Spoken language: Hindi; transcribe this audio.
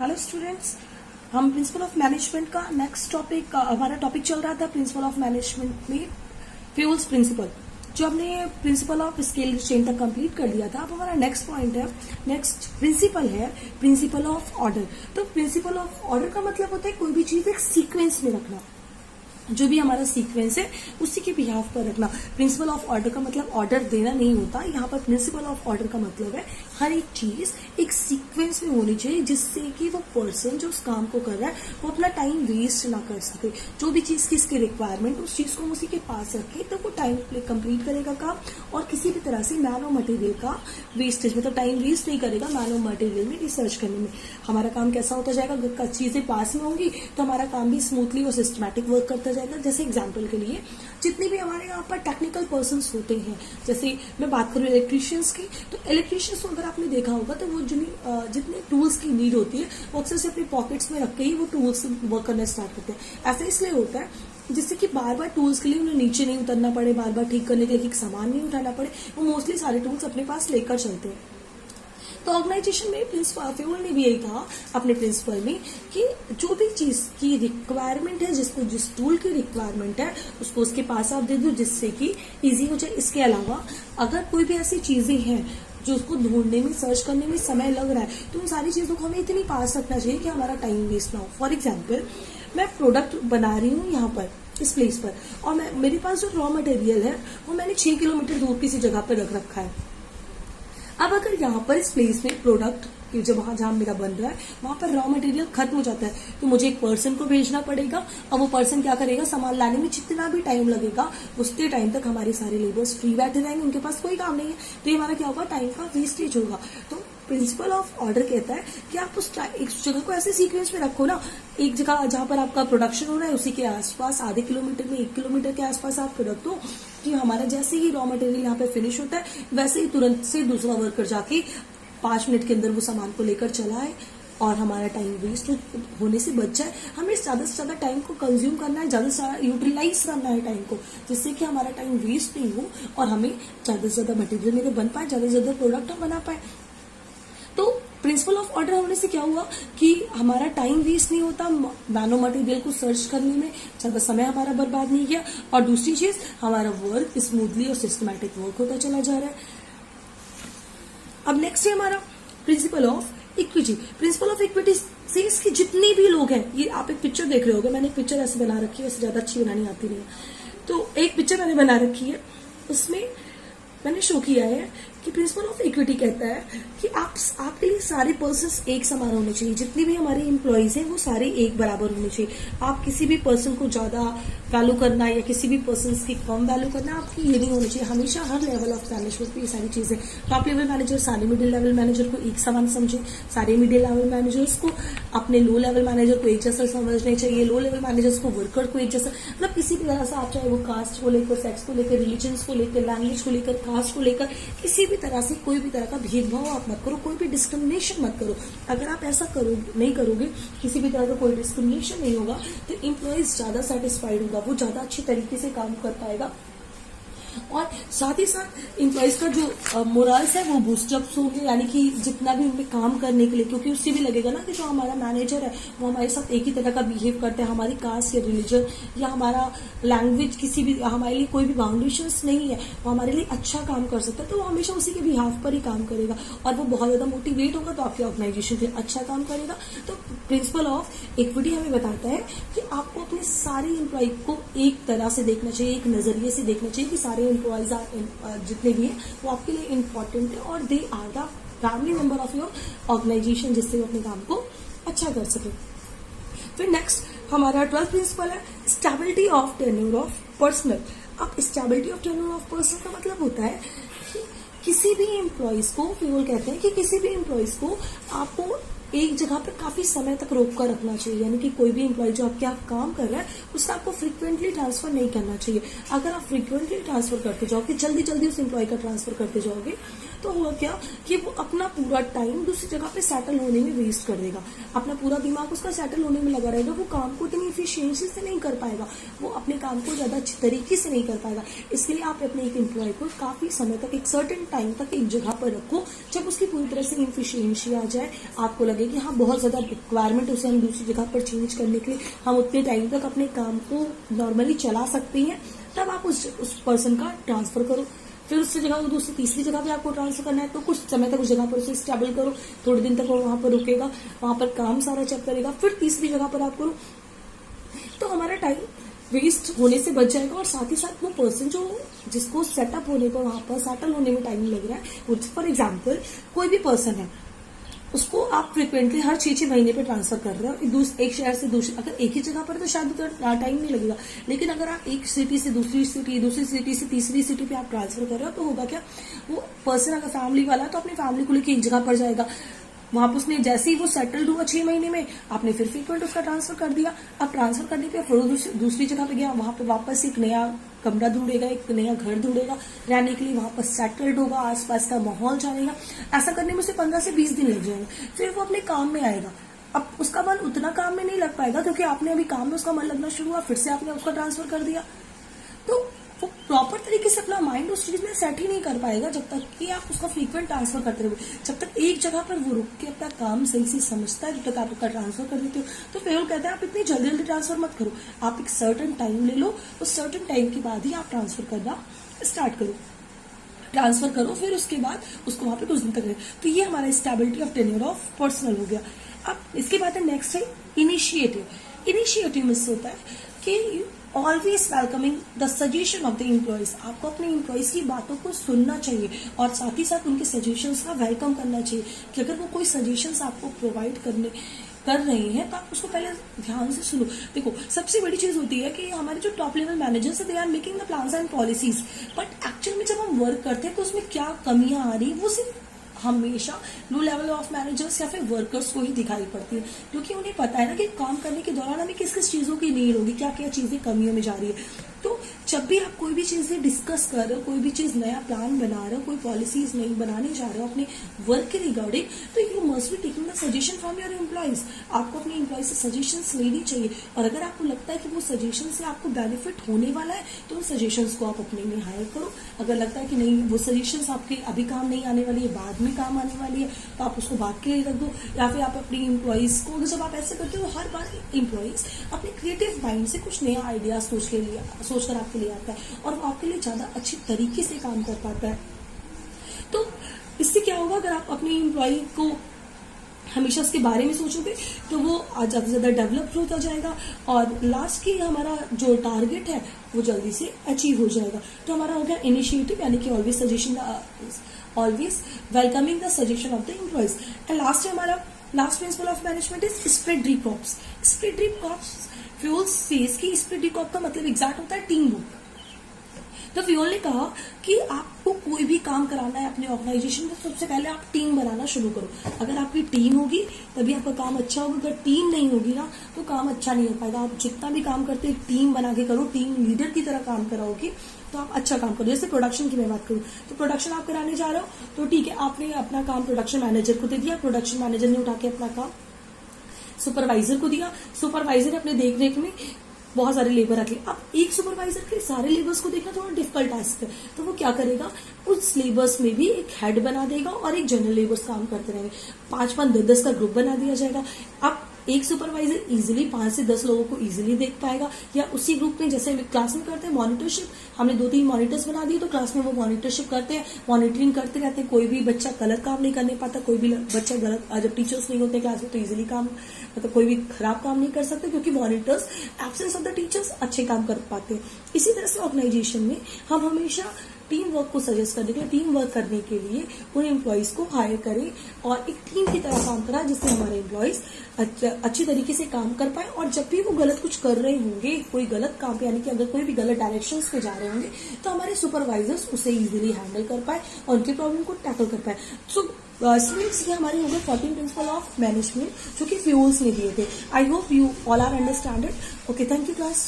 हेलो स्टूडेंट्स, हम प्रिंसिपल ऑफ मैनेजमेंट का नेक्स्ट टॉपिक हमारा टॉपिक चल रहा था प्रिंसिपल ऑफ मैनेजमेंट में फ्यूल्स प्रिंसिपल, जो हमने प्रिंसिपल ऑफ स्केल चेन तक कंप्लीट कर दिया था। अब हमारा नेक्स्ट पॉइंट है, नेक्स्ट प्रिंसिपल है प्रिंसिपल ऑफ ऑर्डर। तो प्रिंसिपल ऑफ ऑर्डर का मतलब होता है कोई भी चीज एक सीक्वेंस में रखना, जो भी हमारा सीक्वेंस है उसी के बिहाफ पर रखना। प्रिंसिपल ऑफ ऑर्डर का मतलब ऑर्डर देना नहीं होता, यहाँ पर प्रिंसिपल ऑफ ऑर्डर का मतलब है हर एक चीज एक सीक्वेंस में होनी चाहिए, जिससे कि वो पर्सन जो उस काम को कर रहा है वो अपना टाइम वेस्ट ना कर सके। जो भी चीज की इसकी रिक्वायरमेंट उस चीज को उसी के पास रखे तो वो टाइम कंप्लीट करेगा काम, और किसी भी तरह से मैन और मटेरियल का वेस्टेज मतलब टाइम वेस्ट नहीं करेगा मैन और मटेरियल में रिसर्च करने में। हमारा काम कैसा होता जाएगा, चीजें पास में होंगी तो हमारा काम भी स्मूथली और सिस्टमैटिक वर्क करता जाएगा। जैसे एग्जांपल के लिए जितने भी हमारे यहाँ पर टेक्निकल पर्संस होते हैं, जैसे मैं बात करूँ इलेक्ट्रिशियंस की, तो इलेक्ट्रिशियंस को अगर आपने देखा होगा तो वो जितने टूल्स की नीड होती है वो अक्सर से अपने पॉकेट्स में रख के ही वो टूल्स वर्क करना स्टार्ट करते हैं। ऐसा इसलिए होता है जिससे कि बार बार टूल्स के लिए उन्हें नीचे नहीं उतरना पड़े, बार बार ठीक करने के लिए सामान नहीं उठाना पड़े, वो मोस्टली सारे टूल्स अपने पास लेकर चलते हैं। तो ऑर्गेनाइजेशन में फ्यूल ने भी यही कहा अपने प्रिंसिपल में कि जो भी चीज की रिक्वायरमेंट है, जिसको जिस टूल की रिक्वायरमेंट है उसको उसके पास आप दे दो, जिससे कि इजी हो जाए। इसके अलावा अगर कोई भी ऐसी चीजें हैं जो उसको ढूंढने में सर्च करने में समय लग रहा है, तो उन सारी चीजों को हमें इतनी पास रखना चाहिए कि हमारा टाइम वेस्ट ना हो। फॉर एग्जाम्पल, मैं प्रोडक्ट बना रही हूँ यहाँ पर इस प्लेस पर, और मेरे पास जो रॉ मटेरियल है वो मैंने 6 किलोमीटर दूर किसी जगह पर रख रखा है। अब अगर यहाँ पर इस प्लेस में प्रोडक्ट जब वहां जहां मेरा बन रहा है वहां पर रॉ मटेरियल खत्म हो जाता है, तो मुझे एक पर्सन को भेजना पड़ेगा, और वो पर्सन क्या करेगा, सामान लाने में जितना भी टाइम लगेगा उतने टाइम तक हमारे सारे लेबर्स फ्री बैठे रहेंगे, उनके पास कोई काम नहीं है, तो ये हमारा क्या होगा, टाइम का वेस्टेज होगा। तो प्रिंसिपल ऑफ ऑर्डर कहता है कि आप एक जगह को ऐसे सीक्वेंस में रखो ना, एक जगह जहां पर आपका प्रोडक्शन हो रहा है उसी के आसपास आधे किलोमीटर में 1 किलोमीटर के आसपास आप प्रोडक्ट हो, कि हमारा जैसे ही रॉ मटेरियल यहाँ पे फिनिश होता है वैसे ही तुरंत से दूसरा वर्कर जाके 5 मिनट के अंदर वो सामान को लेकर चला है, और हमारा टाइम वेस्ट होने से बच जाए। हमें ज्यादा से ज्यादा टाइम को कंज्यूम करना है, ज्यादा से ज्यादा यूटिलाइज करना है टाइम को, जिससे कि हमारा टाइम वेस्ट नहीं हो और हमें ज्यादा से ज्यादा मटेरियल मेरे बन पाए, ज्यादा से ज्यादा प्रोडक्ट हम बना पाए। तो प्रिंसिपल ऑफ ऑर्डर होने से क्या हुआ कि हमारा टाइम वेस्ट नहीं होता, मैनो मटेरियल को सर्च करने में ज्यादा समय हमारा बर्बाद नहीं किया, और दूसरी चीज हमारा वर्क स्मूथली और सिस्टमैटिक वर्क होता चला जा रहा है। अब नेक्स्ट है हमारा principle of equity. Principle of equity से इसके जितने भी लोग हैं, ये आप एक पिक्चर देख रहे होगे, मैंने एक पिक्चर ऐसे बना रखी है, वैसे ज्यादा अच्छी बनानी आती नहीं है, तो एक पिक्चर मैंने बना रखी है, उसमें मैंने शो किया है कि प्रिंसिपल ऑफ इक्विटी कहता है कि आपके लिए सारे पर्सन एक समान होने चाहिए, जितने भी हमारे एम्प्लॉयज हैं वो सारे एक बराबर होने चाहिए। आप किसी भी पर्सन को ज्यादा वैल्यू करना या किसी भी पर्सन की कम वैल्यू करना आपकी ये नहीं होनी चाहिए। हमेशा हर लेवल ऑफ मैनेजमेंट पे ये सारी चीजें, टॉप लेवल मैनेजर सारे मिडिल लेवल मैनेजर को एक समान समझे, सारे मिडिल लेवल मैनेजर्स को अपने लो लेवल मैनेजर को एक जैसा समझना चाहिए, लो लेवल मैनेजर्स को वर्कर को एक जैसा, मतलब किसी भी तरह से आप चाहे वो कास्ट को लेकर, सेक्स को लेकर, रिलीजन को लेकर, लैंग्वेज को लेकर, कास्ट को लेकर, किसी भी तरह से कोई भी तरह का भेदभाव आप मत करो, कोई भी डिस्क्रिमिनेशन मत करो। अगर आप ऐसा नहीं करोगे, किसी भी तरह का कोई डिस्क्रिमिनेशन नहीं होगा, तो एम्प्लॉयज ज्यादा सेटिस्फाइड होगा, वो ज्यादा अच्छी तरीके से काम कर पाएगा, और साथ ही साथ एम्प्लॉयज का जो मोरल्स है वो बूस्टअप्स होंगे, यानी कि जितना भी उनमें काम करने के लिए, क्योंकि उससे भी लगेगा ना कि जो हमारा मैनेजर है वो हमारे साथ एक ही तरह का बिहेव करता है, हमारी कास्ट या रिलीजन या हमारा लैंग्वेज किसी भी हमारे लिए कोई भी बाउंडेशंस नहीं है, वो हमारे लिए अच्छा काम कर सकता है, तो वो हमेशा उसी के बिहाफ पर ही काम करेगा, और वो बहुत ज्यादा मोटिवेट होगा तो आपकी ऑर्गेनाइजेशन के लिए अच्छा काम करेगा। तो प्रिंसिपल ऑफ इक्विटी हमें बताता है कि आपको अपने सारे एम्प्लॉय को एक तरह से देखना चाहिए, एक नजरिए से देखना चाहिए कि सारे एम्प्लॉयज जितने भी हैं वो आपके लिए इम्पोर्टेंट है, और they are the family member of your organisation, जिससे वो अपने काम को अच्छा कर सके। फिर नेक्स्ट हमारा 12th प्रिंसिपल है stability of tenure of personnel. अब stability of tenure of personnel का मतलब होता है कि किसी भी एम्प्लॉयज को, फ्यूल कहते हैं कि किसी भी एम्प्लॉयज को आपको एक जगह पर काफी समय तक रोक कर रखना चाहिए, यानी कि कोई भी एम्प्लॉय जो आपके आप काम कर रहा है उससे आपको फ्रीक्वेंटली ट्रांसफर नहीं करना चाहिए। अगर आप फ्रीक्वेंटली ट्रांसफर करते जाओगे, जल्दी जल्दी उस एम्प्लॉय का ट्रांसफर करते जाओगे, तो हुआ क्या कि वो अपना पूरा टाइम दूसरी जगह पे सेटल होने में वेस्ट कर देगा, अपना पूरा दिमाग उसका सेटल होने में लगा रहेगा, वो काम को इतनी इफिशियंसी से नहीं कर पाएगा, वो अपने काम को ज्यादा अच्छी तरीके से नहीं कर पाएगा। इसके लिए आप अपने एक एम्प्लॉय को काफी समय तक, एक सर्टेन टाइम तक एक जगह पर रखो, जब उसकी पूरी तरह से इफिशियंसी आ जाए, आपको लगे कि हाँ बहुत ज्यादा रिक्वायरमेंट उसे हम दूसरी जगह पर चेंज करने के लिए, हम उतने टाइम तक अपने काम को नॉर्मली चला सकते हैं, तब आप उस पर्सन का ट्रांसफर करो। फिर उससे जगह वो दूसरी तीसरी जगह पे आपको ट्रांसफर करना है तो कुछ समय तक उस जगह पर उसे स्टेबल करो, थोड़े दिन तक वो वहां पर रुकेगा, वहां पर काम सारा चेक करेगा, फिर तीसरी जगह पर आप करो। तो हमारा टाइम वेस्ट होने से बच जाएगा और साथ ही साथ वो पर्सन जो जिसको सेटअप होने पर, वहां पर सेटल होने में टाइम लग रहा है, फॉर एग्जाम्पल कोई भी पर्सन है, उसको आप फ्रिक्वेंटली हर 6-6 महीने पे ट्रांसफर कर रहे हो एक शहर से दूसरे, अगर एक ही जगह पर तो शायद उतना टाइम नहीं लगेगा, लेकिन अगर आप एक सिटी से दूसरी सिटी, दूसरी सिटी से तीसरी सिटी पे आप ट्रांसफर कर रहे हो तो होगा क्या, वो पर्सन अगर फैमिली वाला है तो अपनी फैमिली को लेकर एक जगह पर जाएगा, वहां पर उसने जैसे ही वो सेटल्ड हुआ 6 महीने में, आपने फिर फ्रीक्वेंट उसका ट्रांसफर कर दिया। अब ट्रांसफर करने पे फिर दूसरी जगह पे गया, वहां पे वापस एक नया कमरा ढूंढेगा, एक नया घर ढूंढेगा रहने के लिए, वहां पर सेटल्ड होगा, आसपास का माहौल जानेगा। ऐसा करने में उसे 15 से 20 दिन लग जाएंगे, फिर वो अपने काम में आएगा। अब उसका मन उतना काम में नहीं लग पाएगा क्योंकि आपने अभी काम में उसका मन लगना शुरू हुआ, फिर से आपने उसका ट्रांसफर कर दिया, तो वो प्रॉपर तरीके से अपना माइंड उस चीज में सेट ही नहीं कर पाएगा जब तक कि आप उसका फ्रीक्वेंट ट्रांसफर करते रहोगे। जब तक एक जगह पर वो रुक के अपना काम सही से समझता है, जब तक आप उसका ट्रांसफर कर देते हो। तो फेवल कहते हैं आप इतनी जल्दी जल्दी ट्रांसफर मत करो, आप एक सर्टन टाइम ले लो, उस सर्टन टाइम के बाद ही आप ट्रांसफर करना स्टार्ट करो, ट्रांसफर करो, फिर उसके बाद उसको वहां पे कुछ दिन तक रहे। तो ये हमारा stability of tenure of personal हो गया। अब इसके बाद है नेक्स्ट है इनिशिएटिव। इनिशिएटिव में होता है कि always welcoming the suggestion of the employees. आपको अपने एम्प्लॉयज की बातों को सुनना चाहिए और साथ ही साथ उनके सजेशंस का वेलकम करना चाहिए कि अगर वो कोई सजेशंस आपको प्रोवाइड कर रहे हैं तो आप उसको पहले ध्यान से सुनो। देखो सबसे बड़ी चीज होती है कि हमारे जो टॉप लेवल मैनेजर्स है, they are making the plans and policies, but actual में जब हम वर्क करते हैं तो उसमें क्या कमियां आ रही वो सिर्फ हमेशा लो लेवल ऑफ मैनेजर्स या फिर वर्कर्स को ही दिखाई पड़ती है, क्योंकि उन्हें पता है ना कि काम करने के दौरान हमें किस किस चीजों की नीड होगी, क्या क्या चीजें कमियों में जा रही है। तो जब भी आप कोई भी चीजें डिस्कस कर रहे हो, कोई भी चीज नया प्लान बना रहे हो, कोई पॉलिसीज नई बनाने जा रहे हो अपने वर्क के रिगार्डिंग, तो you must be taking the suggestion from your employees. आपको अपने एम्प्लॉयज से सजेशंस लेनी चाहिए और अगर आपको लगता है कि वो सजेशन से आपको बेनिफिट होने वाला है तो उन सजेशंस को आप अपने में हायर करो। अगर लगता है कि नहीं वो सजेशंस आपके अभी काम नहीं आने वाली है, बाद में काम आने वाली है, तो आप उसको बाद के लिए रख दो। या फिर आप अपने एम्प्लॉयज को, जब आप ऐसे करते हो हर बार एम्प्लॉयज अपने क्रिएटिव माइंड से कुछ नया आइडिया सोचकर आपके लिए आता है और वो आपके लिए ज्यादा अच्छी तरीके से काम कर पाता है। तो इससे क्या होगा, अगर आप अपने एम्प्लॉय को हमेशा उसके बारे में सोचोगे तो वो ज्यादा से ज्यादा डेवलप होता जाएगा और लास्ट की हमारा जो टारगेट है वो जल्दी से अचीव हो जाएगा। तो हमारा हो गया इनिशिएटिव, यानी कि always welcoming the suggestion of the employees. And last है हमारा last principle of management is esprit de corps. Esprit de corps फ्यूल सेज की स्प्रेड रिकॉप का मतलब एग्जैक्ट होता है टीम वर्क। तो फ्यूल ने कहा कि आपको कोई भी काम कराना है अपने ऑर्गेनाइजेशन में, सबसे पहले आप टीम बनाना शुरू करो। अगर आपकी टीम होगी तभी आपका काम अच्छा होगा, अगर टीम नहीं होगी ना तो काम अच्छा नहीं हो पाएगा। आप जितना भी काम करते हैं टीम बना के करो, टीम लीडर की तरह काम कराओगे तो आप अच्छा काम करो। जैसे प्रोडक्शन की मैं बात करूं तो प्रोडक्शन आप कराने जा रहे हो तो ठीक है, आपने अपना काम प्रोडक्शन मैनेजर को दे दिया, प्रोडक्शन मैनेजर ने उठा के अपना काम सुपरवाइजर को दिया, सुपरवाइजर ने अपने देख रेख में बहुत सारे लेबर रखे। अब एक सुपरवाइजर के सारे लेबर्स को देखना थोड़ा डिफिकल्ट टास्क है, तो वो क्या करेगा, उस लेबर्स में भी एक हेड बना देगा और एक जनरल लेबर्स काम करते रहेंगे। 5-5, 10-10 का ग्रुप बना दिया जाएगा। अब एक सुपरवाइजर इजीली 5 से 10 लोगों को इजीली देख पाएगा। या उसी ग्रुप में जैसे क्लास में करते हैं मॉनिटरशिप, हमने 2-3 मॉनिटर्स बना दिए तो क्लास में वो मॉनिटरशिप करते हैं, मॉनिटरिंग करते रहते हैं। कोई भी बच्चा गलत काम नहीं करने पाता, कोई भी बच्चा गलत, जब टीचर्स नहीं होते क्लास में तो इजीली काम, मतलब कोई भी खराब काम नहीं कर सकते क्योंकि monitors absence of the teachers अच्छे काम कर पाते हैं। इसी तरह से ऑर्गेनाइजेशन में हम हमेशा टीम वर्क को सजेस्ट करने के लिए, टीम वर्क करने के लिए उन एम्प्लॉयज को हायर करें और एक टीम की तरह काम करा जिससे हमारे एम्प्लॉयज अच्छी तरीके से काम कर पाए। और जब भी वो गलत कुछ कर रहे होंगे, कोई गलत काम पे, यानी कि अगर कोई भी गलत डायरेक्शंस पे जा रहे होंगे तो हमारे सुपरवाइजर्स उसे इजीली हैंडल कर पाए और उनके प्रॉब्लम को टैकल कर पाए। सो स्टूडेंट्स, ये हमारे हो गए 14 प्रिंसिपल ऑफ मैनेजमेंट जो कि फ्यूल्स ने दिए थे। I hope you all are understand it. Okay, thank you class.